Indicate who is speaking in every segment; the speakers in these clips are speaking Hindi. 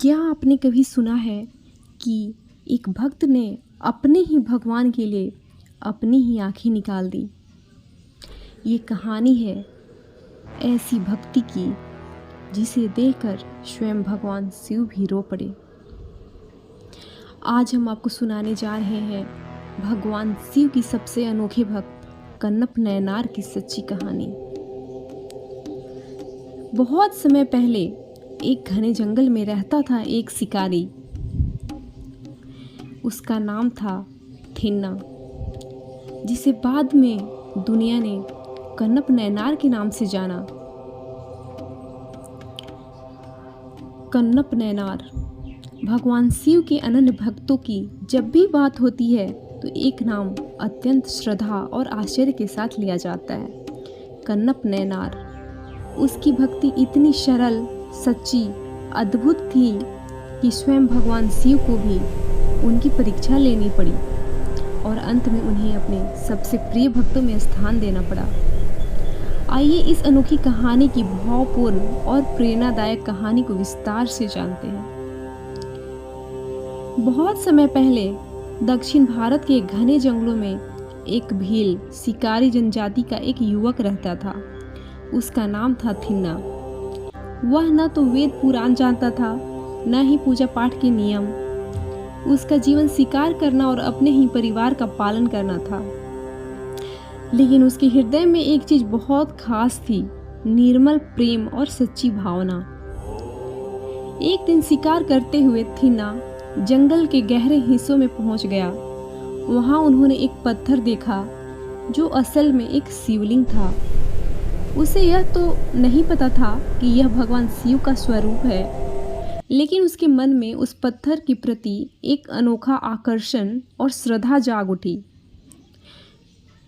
Speaker 1: क्या आपने कभी सुना है कि एक भक्त ने अपने ही भगवान के लिए अपनी ही आंखें निकाल दी। ये कहानी है ऐसी भक्ति की जिसे देखकर स्वयं भगवान शिव भी रो पड़े। आज हम आपको सुनाने जा रहे हैं भगवान शिव की सबसे अनोखे भक्त कन्नप नयनार की सच्ची कहानी। बहुत समय पहले एक घने जंगल में रहता था एक शिकारी। उसका नाम था थिन्ना, जिसे बाद में दुनिया ने कन्नप नयनार के नाम से जाना। कन्नप नयनार भगवान शिव के अनन्य भक्तों की जब भी बात होती है तो एक नाम अत्यंत श्रद्धा और आश्चर्य के साथ लिया जाता है, कन्नप नयनार। उसकी भक्ति इतनी सरल, सच्ची, अद्भुत थी कि स्वयं भगवान शिव को भी उनकी परीक्षा लेनी पड़ी और अंत में उन्हें अपने सबसे प्रिय भक्तों में स्थान देना पड़ा। आइए इस अनोखी कहानी की भावपूर्ण और प्रेरणादायक कहानी को विस्तार से जानते हैं। बहुत समय पहले दक्षिण भारत के घने जंगलों में एक भील शिकारी जनजाति का एक युवक रहता था। उसका नाम था थिन्ना। वह न तो वेद पुराण जानता था, न ही पूजा पाठ के नियम। उसका जीवन शिकार करना और अपने ही परिवार का पालन करना था। लेकिन उसके हृदय में एक चीज बहुत खास थी, निर्मल प्रेम और सच्ची भावना। एक दिन शिकार करते हुए थिन्ना जंगल के गहरे हिस्सों में पहुंच गया। वहां उन्होंने एक पत्थर देखा जो असल में एक शिवलिंग था। उसे यह तो नहीं पता था कि यह भगवान शिव का स्वरूप है, लेकिन उसके मन में उस पत्थर के प्रति एक अनोखा आकर्षण और श्रद्धा जाग उठी।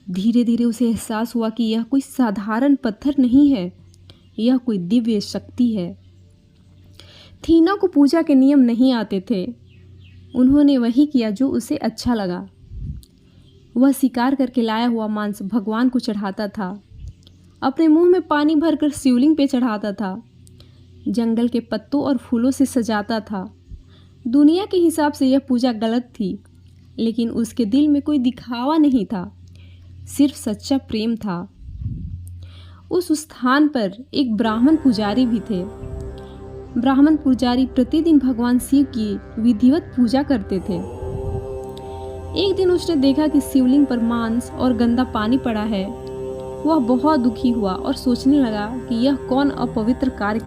Speaker 1: धीरे धीरे उसे एहसास हुआ कि यह कोई साधारण पत्थर नहीं है, यह कोई दिव्य शक्ति है। थिन्ना को पूजा के नियम नहीं आते थे। उन्होंने वही किया जो उसे अच्छा लगा। वह शिकार करके लाया हुआ मांस भगवान को चढ़ाता था, अपने मुंह में पानी भरकर शिवलिंग पे चढ़ाता था, जंगल के पत्तों और फूलों से सजाता था। दुनिया के हिसाब से यह पूजा गलत थी, लेकिन उसके दिल में कोई दिखावा नहीं था, सिर्फ सच्चा प्रेम था। उस स्थान पर एक ब्राह्मण पुजारी भी थे। ब्राह्मण पुजारी प्रतिदिन भगवान शिव की विधिवत पूजा करते थे। एक दिन उसने देखा कि शिवलिंग पर मांस और गंदा पानी पड़ा है। वह बहुत दुखी हुआ और सोचने लगा कि यह कौन अपवित्र कार्य